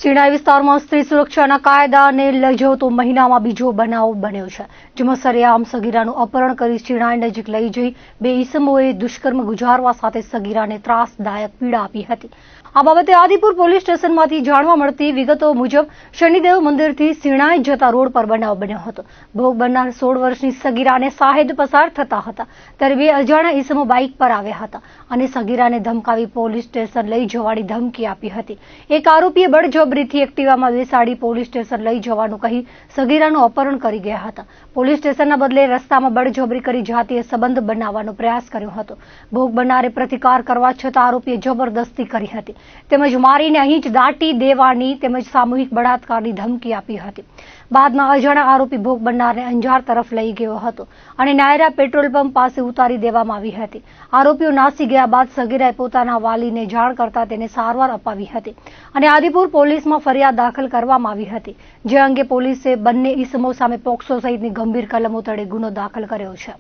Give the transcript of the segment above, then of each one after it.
શિણાઈ વિસ્તારમાં સ્ત્રી સુરક્ષાના કાયદાને લજવતો મહિનામાં બીજો બનાવ બન્યો છે, જેમાં સરેઆમ સગીરાનું અપહરણ કરી શિણાઈ નજીક લઈ જઈ બે ઈસમોએ દુષ્કર્મ ગુજારવા સાથે સગીરાને ત્રાસદાયક પીડા આપી હતી। આ બાબતે આદિપુર પોલીસ સ્ટેશનમાંથી જાણવા મળતી વિગતો મુજબ શનિદેવ મંદિરથી શિણાઈ જતા રોડ પર બનાવ બન્યો હતો। ભોગ બનનાર 16 વર્ષની સગીરાને સાહેદ પસાર થતા હતા ત્યારે બે અજાણ્યા ઈસમો બાઇક પર આવ્યા હતા અને સગીરાને ધમકાવી પોલીસ સ્ટેશન લઈ જવાની ધમકી આપી હતી। એક આરોપીએ બળજબરીથી એક્ટિવામાં બેસાડી પોલીસ સ્ટેશન લઈ જવાનું કહી સગીરાનું અપહરણ કરી ગયા હતા। પોલીસ સ્ટેશનના બદલે રસ્તામાં બળજબરી કરી જાતીય સંબંધ બનાવવાનો પ્રયાસ કર્યો હતો। ભોગ બનનારે પ્રતિકાર કરવા છતાં આરોપીએ જબરદસ્તી કરી હતી તેમજ મારીને અહીં જ દાટી દેવાની તેમજ સામૂહિક બળાત્કારની ધમકી આપી હતી। બાદમાં અજાણ્યા આરોપી ભોગ બનનારને અંજાર તરફ લઈ ગયો હતો અને નાયરા પેટ્રોલ પંપ પાસે ઉતારી દેવામાં આવી હતી। આરોપીઓ નાસી ગયા બાદ સગીરાએ પોતાના વાલીને જાણ કરતા તેને સારવાર અપાવી હતી અને આદિપુર પોલીસમાં ફરિયાદ દાખલ કરવામાં આવી હતી, જે અંગે પોલીસે બંને ઈસમો સામે પોક્સો સહિતની ગંભીર કલમો તળે ગુનો દાખલ કર્યો છે।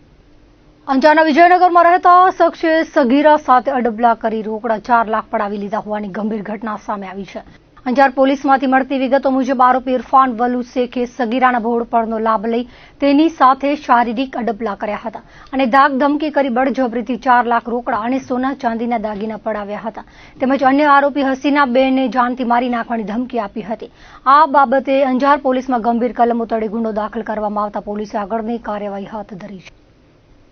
અંજારના વિજયનગરમાં રહેતા શખ્સે સગીરા સાથે અડબલા કરી રોકડા 4 લાખ પડાવી લીધા હોવાની ગંભીર ઘટના સામે આવી છે। અંજાર પોલીસમાંથી મળતી વિગતો મુજબ આરોપી ઇરફાન વલુ શેખે સગીરાના ભોળપણનો લાભ લઈ તેની સાથે શારીરિક અડબલા કર્યા હતા અને ધાક ધમકી કરી બળજબરીથી 4 લાખ રોકડા અને સોના ચાંદીના દાગીના પડાવ્યા હતા તેમજ અન્ય આરોપી હસીના બેનને જાનથી મારી નાખવાની ધમકી આપી હતી। આ બાબતે અંજાર પોલીસમાં ગંભીર કલમો તળે ગુનો દાખલ કરવામાં આવતા પોલીસે આગળની કાર્યવાહી હાથ ધરી છે।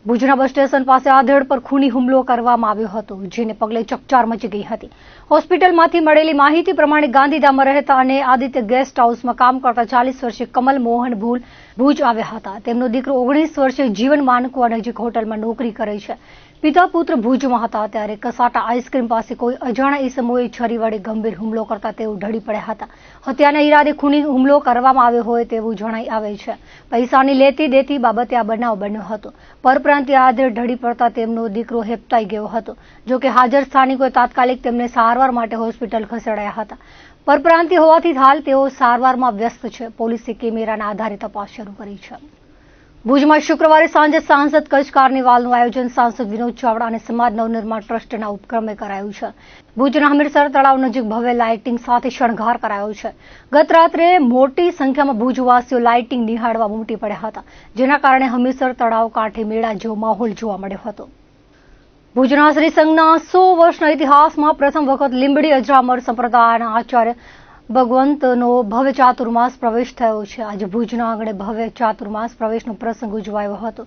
ભુજના બસ સ્ટેશન પાસે આધેડ પર ખૂની હુમલો કરવામાં આવ્યો હતો, જેને પગલે ચકચાર મચી ગઈ હતી। હોસ્પિટલમાંથી મળેલી માહિતી પ્રમાણે ગાંધીધામમાં રહેતા અને આદિત્ય ગેસ્ટ હાઉસમાં કામ કરતા 40 વર્ષીય કમલ મોહન ભુજ આવ્યા હતા। તેમનો દીકરો 19 વર્ષીય જીવન માનકુવા નજીક હોટલમાં નોકરી કરે છે। પિતા પુત્ર ભુજમાં હતા ત્યારે કસાટા આઈસ્ક્રીમ પાસે કોઈ અજાણ્યા ઈસમોએ છરી વડે ગંભીર હુમલો કરતા તેઓ ઢળી પડ્યા હતા। હત્યાના ઈરાદે ખૂની હુમલો કરવામાં આવ્યો હોય તેવું જણાઈ આવે છે। પૈસાની લેતી દેતી બાબતે આ બનાવ બન્યો હતો। પરપ્રાંતીય આધેડ ઢળી પડતા તેમનો દીકરો હેપતાઈ ગયો હતો, જોકે હાજર સ્થાનિકોએ તાત્કાલિક તેમને સારવાર માટે હોસ્પિટલ ખસેડાયા હતા। પરપ્રાંતીય હોવાથી હાલ તેઓ સારવારમાં વ્યસ્ત છે। પોલીસે કેમેરાના આધારે તપાસ શરૂ કરી છે। ભુજમાં શુક્રવારે સાંજે સાંસદ કચ્છ કાર્નિવાલનું આયોજન સાંસદ વિનોદ ચાવડા અને સમાજ નવનિર્માણ ટ્રસ્ટના ઉપક્રમે કરાયું છે। ભુજના હમીરસર તળાવ નજીક ભવ્ય લાઇટિંગ સાથે શણગાર કરાયો છે। ગત રાત્રે મોટી સંખ્યામાં ભુજવાસીઓ લાઇટિંગ નિહાળવા ઉમટી પડ્યા હતા, જેના કારણે હમીરસર તળાવ કાંઠે મેળા જેવો માહોલ જોવા મળ્યો હતો। ભુજના શ્રી સંઘના 100 વર્ષના ઇતિહાસમાં પ્રથમ વખત લીંબડી અજરામર સંપ્રદાયના આચાર્ય ભગવંતનો ભવ્ય ચાતુર્માસ પ્રવેશ થયો છે। આજે ભુજના આંગણે ભવ્ય ચાતુર્માસ પ્રવેશનો પ્રસંગ ઉજવાયો હતો।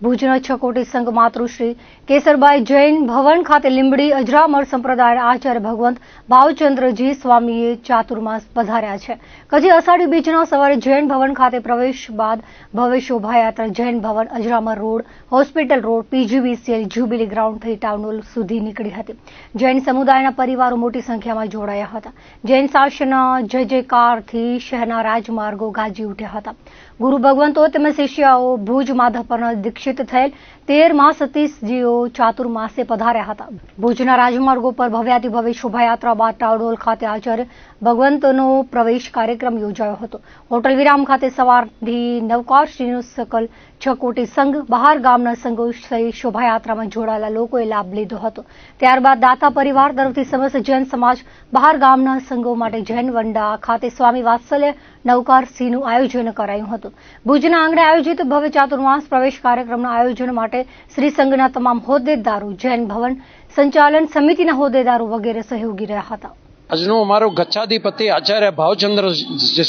ભુજના છકોટી સંઘ માતૃશ્રી કેસરબાઈ જૈન ભવન ખાતે લીંબડી અજરામર સંપ્રદાયના આચાર્ય ભગવંત ભાવચંદ્રજી સ્વામીએ ચાતુર્માસ પધાર્યા છે। કજી અષાઢી બીજના સવારે જૈન ભવન ખાતે પ્રવેશ બાદ ભવ્ય શોભાયાત્રા Jain Bhavan Ajramar road, hospital road, PGVCL, jubilee ground થઈ ટાઉન હોલ સુધી નીકળી હતી। જૈન સમુદાયના પરિવારો મોટી સંખ્યામાં જોડાયા હતા। જૈન શાસનના જય જયકારથી શહેરના રાજમાર્ગો ગાજી ઉઠ્યા હતા। ગુરુ ભગવંતો તેમજ શિષ્યાઓ ભુજ માધવપરના દીક્ષિત થયેલ 13 સતીશજીઓ ચાતુર્માસે પધાર્યા હતા। ભુજના રાજમાર્ગો પર ભવ્યાતિભવ્ય શોભાયાત્રા બાદ ટાઉન હોલ ખાતે આચાર્ય ભગવંતનો પ્રવેશ કાર્યક્રમ યોજાયો હતો। હોટલ વિરામ ખાતે સવારથી નવકારશ્રીનો સકલ છકોટી સંઘ બહાર ગામના સંઘો સહિત શોભાયાત્રામાં જોડાયેલા લોકોએ લાભ લીધો હતો। ત્યારબાદ દાતા પરિવાર તરફથી સમસ્ત જૈન સમાજ બહાર ગામના સંઘો માટે જૈન વંડા ખાતે સ્વામી વાત્સલ્ય નવકારસિંહનું આયોજન કરાયું હતું। ભુજના આંગણે આયોજિત ભવ્ય ચાતુર્માસ પ્રવેશ કાર્યક્રમના આયોજન માટે શ્રી સંઘના તમામ હોદ્દેદારો, જૈન ભવન સંચાલન સમિતિના હોદ્દેદારો વગેરે સહયોગી રહ્યા હતા। આજનો અમારો ગચ્છાધિપતિ આચાર્ય ભાવચંદ્ર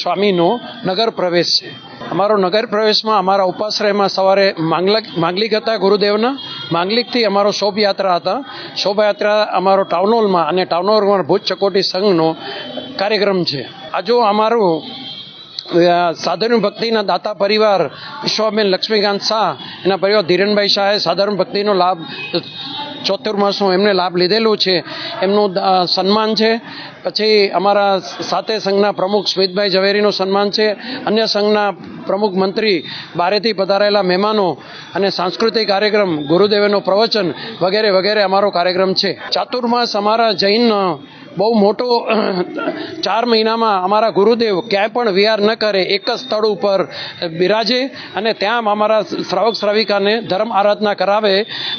સ્વામીનો નગર પ્રવેશ છે। અમારો નગર પ્રવેશમાં અમારા ઉપાશ્રયમાં સવારે માંગલિક હતા ગુરુદેવના, માંગલિકથી અમારો શોભાયાત્રા હતા। શોભાયાત્રા અમારો ટાઉન હોલમાં અને ટાઉન હોલમાં ભુજ ચકોટી સંઘનો કાર્યક્રમ છે। આજુ અમારું સાધારણ ભક્તિના દાતા પરિવાર વિશ્વાબેન લક્ષ્મીકાંત શાહ, એના પરિવાર ધીરણભાઈ શાહે સાધારણ ભક્તિનો લાભ ચોતુર્માસનો એમને લાભ લીધેલું છે, એમનું સન્માન છે। પછી અમારા સાતે સંઘના પ્રમુખ સ્મિતભાઈ ઝવેરીનું સન્માન છે। અન્ય સંઘના પ્રમુખ મંત્રી, બારેથી પધારેલા મહેમાનો અને સાંસ્કૃતિક કાર્યક્રમ, ગુરુદેવનો પ્રવચન વગેરે વગેરે અમારો કાર્યક્રમ છે। ચાતુર્માસ અમારા જૈન બહુ મોટો 4 મહિનામાં અમારા ગુરુદેવ ક્યાંય પણ વિહાર ન કરે, એક જ સ્થળ ઉપર બિરાજે અને ત્યાં અમારા શ્રાવક શ્રાવિકાને ધર્મ આરાધના કરાવે.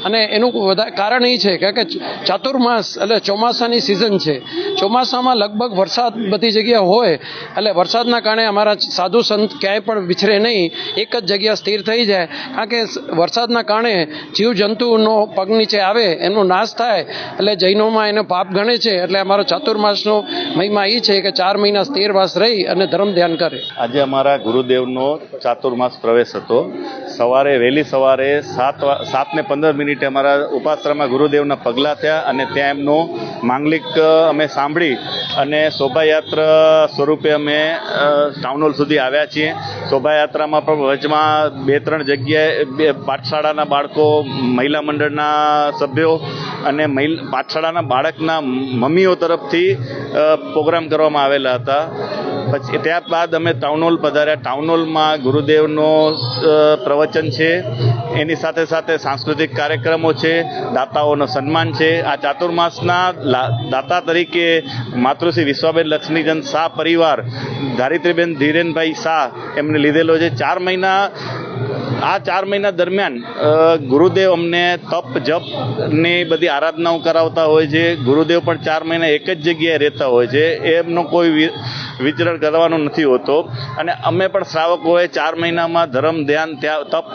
અને એનું કારણ એ છે કે ચાતુર્માસ એટલે ચોમાસાની સિઝન છે. ચોમાસામાં લગભગ વરસાદ બધી જગ્યાએ હોય, એટલે વરસાદના કારણે અમારા સાધુ સંત ક્યાંય પણ વિછરે નહીં, એક જ જગ્યા સ્થિર થઈ જાય. કારણ કે વરસાદના કારણે જીવજંતુનો પગ નીચે આવે, એમનો નાશ થાય, એટલે જૈનોમાં એને પાપ ગણે છે. એટલે અમારો ચાતુર્માસનો મહિમા એ છે કે 4 મહિના સ્થિરવાસ રહી અને ધર્મ ધ્યાન કરે. આજે અમારા ગુરુદેવનો ચાતુર્માસ પ્રવેશ હતો. વહેલી સવારે 7:15 અમારા ઉપાશ્રમમાં ગુરુદેવના પગલાં થયા અને ત્યાં એમનો માંગલિક અમે સાંભળી અને શોભાયાત્રા સ્વરૂપે અમે ટાઉન હોલ સુધી આવ્યા છીએ. શોભાયાત્રામાં પણ વચમાં 2-3 જગ્યાએ પાઠશાળાના બાળકો, મહિલા મંડળના સભ્યો અને પાઠશાળાના બાળકના મમ્મીઓ તરફથી પ્રોગ્રામ કરવામાં આવેલા હતા. પછી ત્યારબાદ અમે ટાઉન હોલ પધાર્યા. ટાઉન હોલમાં ગુરુદેવનો પ્રવચન છે, એની સાથે સાથે સાંસ્કૃતિક કાર્યક્રમો છે, દાતાઓનો સન્માન છે. આ ચાતુર્માસના દાતા તરીકે માતૃશ્રી વિશ્વાબેન લક્ષ્મીચંદ શાહ પરિવાર, ધારિત્રીબેન ધીરેનભાઈ શાહ એમને લીધેલો છે. 4 મહિના દરમિયાન ગુરુદેવ અમને તપ જપ ની બધી આરાધનાઓ કરાવતા હોય છે. ગુરુદેવ પણ 4 મહિના એક જ જગ્યાએ રહેતા હોય છે, એમનો કોઈ વિચરણ કરવાનો નથી હોતો. અને અમે પણ શ્રાવકોએ 4 મહિનામાં ધર્મ ધ્યાન ત્યાં તપ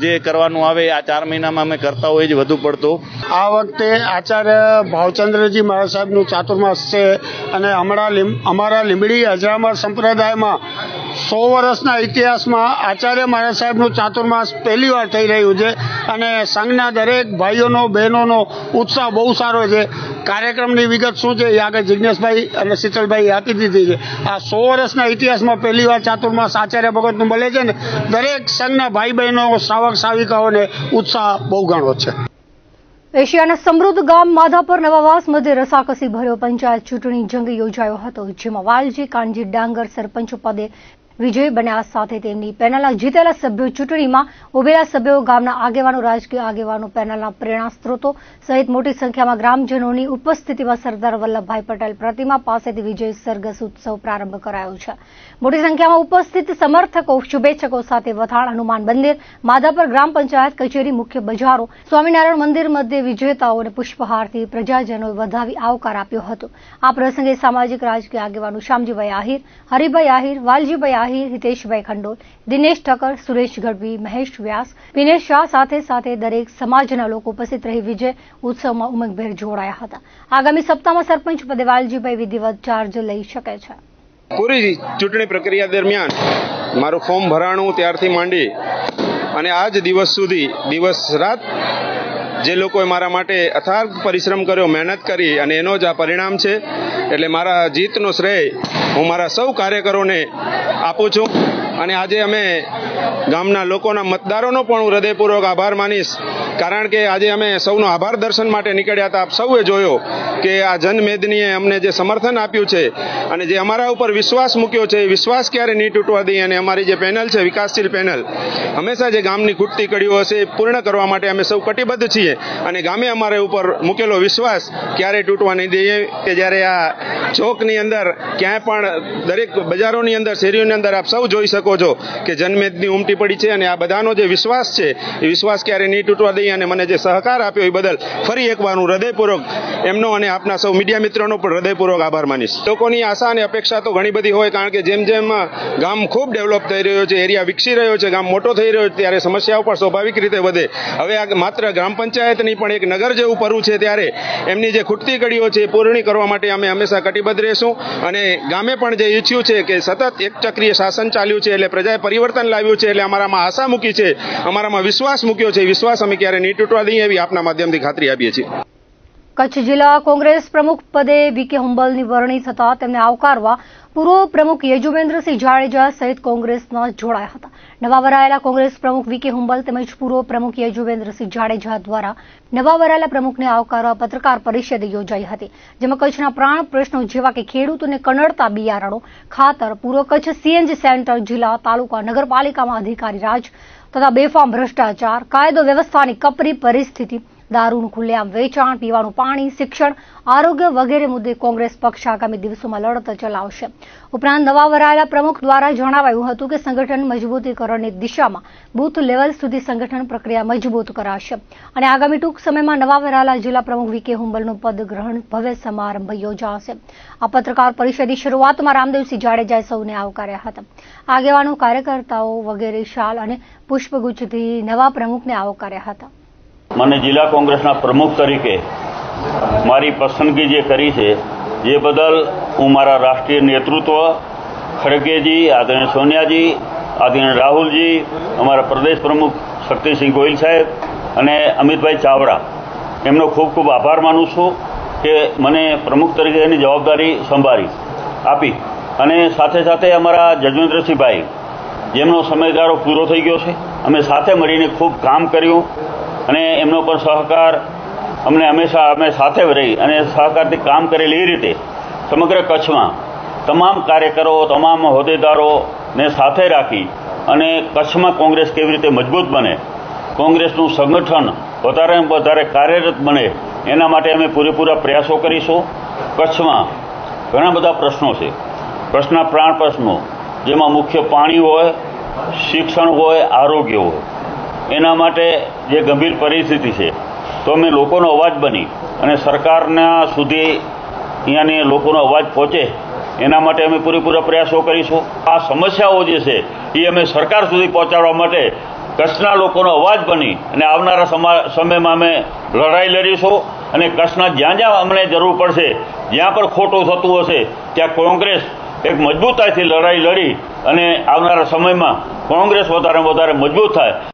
જે કરવાનું આવે આ 4 મહિનામાં અમે કરતા હોઈએ છીએ વધુ પડતો. આ વખતે આચાર્ય ભાવચંદ્રજી મહારાજ સાહેબનું ચાતુર્માસ છે અને અમારા લીંબડી અજરામર સંપ્રદાયમાં 100 વર્ષના ઇતિહાસમાં આચાર્ય મહારાજ સાહેબનું ચાતુર્માસ પહેલી વાર થઈ રહ્યું છે અને સંઘના દરેક ભાઈઓનો બહેનોનો ઉત્સાહ બહુ સારો છે. કાર્યક્રમની વિગત શું છે એ આગળ જિજ્ઞેશભાઈ અને શીતલભાઈ આપી દીધી છે. આ 100 વર્ષના ઇતિહાસમાં પહેલી વાર ચાતુર્માસ આચાર્ય ભગતનું મળે છે ને દરેક સંઘના ભાઈ બહેનો, શ્રાવક શ્રાવિકાઓને ઉત્સાહ બહુ ઘણો છે. એશિયાના સમૃદ્ધ ગામ માધાપર નવાવાસ મધ્યે રસાકસી ભર્યો પંચાયત ચૂંટણી જંગ યોજાયો હતો, જેમાં વાલજી કાનજી ડાંગર સરપંચ પદે વિજય બન્યા સાથે તેમની પેનલના જીતેલા સભ્યો, ચૂંટણીમાં ઉભેલા સભ્યો, ગામના આગેવાનો, રાજકીય આગેવાનો, પેનલના પ્રેરણા સ્ત્રોતો સહિત મોટી સંખ્યામાં ગ્રામજનોની ઉપસ્થિતિમાં સરદાર વલ્લભભાઈ પટેલ પ્રતિમા પાસેથી વિજય સરઘસ ઉત્સવ પ્રારંભ કરાયો છે. મોટી સંખ્યામાં ઉપસ્થિત સમર્થકો, શુભેચ્છકો સાથે વથાણ, હનુમાન મંદિર, માધાપર ગ્રામ પંચાયત કચેરી, મુખ્ય બજારો, સ્વામિનારાયણ મંદિર મધ્યે વિજેતાઓને પુષ્પહારથી પ્રજાજનોએ વધાવી આવકાર આપ્યો હતો. આ પ્રસંગે સામાજિક રાજકીય આગેવાનો શામજીભાઈ આહિર, હરિભાઈ આહિર, વાલજીભાઈ આહિર, હિતેશભાઈ ખંડોલ, દિનેશ ઠક્કર, સુરેશ ગઢવી, મહેશ વ્યાસ, વિનેશ શાહ સાથે દરેક સમાજના લોકો ઉપસ્થિત રહી વિજય ઉત્સવમાં ઉમંગભેર જોડાયા હતા. આગામી સપ્તાહમાં સરપંચ પદે વાલજીભાઈ વિધિવત ચાર્જ લઈ શકે છે. પૂરી ચૂંટણી પ્રક્રિયા દરમિયાન મારું ફોર્મ ભરાણું ત્યારથી માંડી અને આજ દિવસ સુધી દિવસ રાત જે લોકોએ મારા માટે અથાગ પરિશ્રમ કર્યો, મહેનત કરી અને એનો જ આ પરિણામ છે. એટલે મારા જીતનો શ્રેય હું મારા સૌ કાર્યકરોને આપું છું. અને આજે અમે ગામના લોકોના મતદારોનો પણ હું હૃદયપૂર્વક આભાર માનીશ, કારણ કે આજે અમે સૌનો આભાર દર્શન માટે નીકળ્યા હતા. આપ સૌએ જોયો કે આ જનમેદનીએ અમને જે સમર્થન આપ્યું છે અને જે અમારા ઉપર વિશ્વાસ મૂક્યો છે, એ વિશ્વાસ ક્યારે નહીં તૂટવા દઈએ. અને અમારી જે પેનલ છે, વિકાસશીલ પેનલ, હંમેશા જે ગામની ખૂટતી કડીઓ હશે એ પૂર્ણ કરવા માટે અમે સૌ કટિબદ્ધ છીએ. અને ગામે અમારે ઉપર મૂકેલો વિશ્વાસ ક્યારેય તૂટવા નહીં દઈએ. કે જ્યારે આ ચોકની અંદર ક્યાંય પણ દરેક બજારોની અંદર, શેરીઓની અંદર આપ સૌ જોઈ શકો છો કે જનમેદની ઉમટી પડી છે. અને આ બધાનો જે વિશ્વાસ છે એ વિશ્વાસ ક્યારે નહીં તૂટવા દઈએ. અને મને જે સહકાર આપ્યો એ બદલ ફરી એકવાર હું હૃદયપૂર્વક એમનો અને આપના સૌ મીડિયા મિત્રોનો પણ હૃદયપૂર્વક આભાર માનીશ. લોકોની આશા અને અપેક્ષા તો ઘણી બધી હોય, કારણ કે જેમ જેમ ગામ ખૂબ ડેવલપ થઈ રહ્યો છે, એરિયા વિકસી રહ્યો છે, ગામ મોટો થઈ રહ્યો છે, ત્યારે સમસ્યાઓ પણ સ્વાભાવિક રીતે વધે. હવે આ માત્ર ગ્રામ પંચાયતની પણ એક નગર જેવું પરવું છે, ત્યારે એમની જે ખૂટતી કડીઓ છે એ પૂર્ણ કરવા માટે અમે હંમેશા કટિબદ્ધ રહીશું. અને ગામે પણ જે ઈચ્છ્યું છે કે સતત એક ચક્રીય શાસન ચાલ્યું છે, એટલે પ્રજાએ પરિવર્તન લાવ્યું છે, એટલે અમારામાં આશા મૂકી છે, અમારામાં વિશ્વાસ મૂક્યો છે. વિશ્વાસ અમે ક્યારે નહીં તૂટવા દઈએ એવી આપના માધ્યમથી ખાતરી આપીએ છીએ. કચ્છ જિલ્લા કોંગ્રેસ પ્રમુખ પદે વીકે હુંબલની વરણી થતા તેમને આવકારવા પૂર્વ પ્રમુખ યજુવેન્દ્રસિંહ જાડેજા સહિત કોંગ્રેસમાં જોડાયા હતા. નવા વરાયેલા કોંગ્રેસ પ્રમુખ વીકે હુંબલ તેમજ પૂર્વ પ્રમુખ યજુવેન્દ્રસિંહ જાડેજા દ્વારા નવા વરાયેલા પ્રમુખને આવકારવા પત્રકાર પરિષદ યોજાઈ હતી, જેમાં કચ્છના પ્રાણ પ્રશ્નો જેવા કે ખેડૂતોને કનડતા બિયારણો, ખાતર, પૂર્વ કચ્છ સીએનજી સેન્ટર, જિલ્લા, તાલુકા, નગરપાલિકામાં અધિકારી રાજ તથા બેફામ ભ્રષ્ટાચાર, કાયદો વ્યવસ્થાની કપરી પરિસ્થિતિ, દારૂનું ખુલ્લેઆમ વેચાણ, પીવાનું પાણી, શિક્ષણ, આરોગ્ય વગેરે મુદ્દે કોંગ્રેસ પક્ષ આગામી દિવસોમાં લડત ચલાવશે. ઉપરાંત નવા વરાયેલા પ્રમુખ દ્વારા જણાવાયું હતું કે સંગઠન મજબૂતીકરણની દિશામાં બૂથ લેવલ સુધી સંગઠન પ્રક્રિયા મજબૂત કરાશે અને આગામી ટૂંક સમયમાં નવા વરાયેલા જિલ્લા પ્રમુખ વી.કે. હુંબલનું પદ ગ્રહણ ભવ્ય સમારંભ યોજાશે. આ પત્રકાર પરિષદની શરૂઆતમાં રામદેવસિંહ જાડેજાએ સૌને આવકાર્યા હતા. આગેવાનો, કાર્યકર્તાઓ વગેરે શાલ અને પુષ્પગુચ્છથી નવા પ્રમુખને આવકાર્યા હતા. મને જિલ્લા કોંગ્રેસના પ્રમુખ તરીકે મારી પસંદગી જે કરી છે જે બદલ હું મારા રાષ્ટ્રીય નેતૃત્વ ખડગેજી, આદરણીય સોનિયાજી, આદરણીય રાહુલજી, અમારા પ્રદેશ પ્રમુખ શક્તિસિંહ ગોહિલ સાહેબ અને અમિતભાઈ ચાવડા એમનો ખૂબ ખૂબ આભાર માનું છું કે મને પ્રમુખ તરીકેની જવાબદારી સંભાળી આપી. અને સાથે સાથે અમારા જજવેન્દ્રસિંહભાઈ જેમનો સમયગાળો પૂરો થઈ ગયો છે, અમે સાથે મળીને ખૂબ કામ કર્યું અને એમનો પણ સહકાર અમને હંમેશા અમે સાથે રહી અને સહકારથી કામ કરેલી એ રીતે સમગ્ર કચ્છમાં તમામ કાર્યકરો, તમામ હોદ્દેદારોને સાથે રાખી અને કચ્છમાં કોંગ્રેસ કેવી રીતે મજબૂત બને, કોંગ્રેસનું સંગઠન વધારે કાર્યરત બને એના માટે અમે પૂરેપૂરા પ્રયાસો કરીશું. કચ્છમાં ઘણા બધા પ્રશ્નો છે, પ્રાણ પ્રશ્નો, જેમાં મુખ્ય પાણી હોય, શિક્ષણ હોય, આરોગ્ય હોય. એના માટે જે ગંભીર પરિસ્થિતિ છે તો અમે લોકોનો અવાજ બની અને સરકારના સુધી અહીંયાની લોકોનો અવાજ પહોંચે એના માટે અમે પૂરેપૂરા પ્રયાસો કરીશું. આ સમસ્યાઓ જે છે એ અમે સરકાર સુધી પહોંચાડવા માટે કચ્છના લોકોનો અવાજ બની અને આવનારા સમયમાં અમે લડાઈ લડીશું અને કચ્છના જ્યાં જ્યાં અમને જરૂર પડશે, જ્યાં પણ ખોટું થતું હશે ત્યાં કોંગ્રેસ એક મજબૂતાઈથી લડાઈ લડી અને આવનારા સમયમાં કોંગ્રેસ વધારે મજબૂત થાય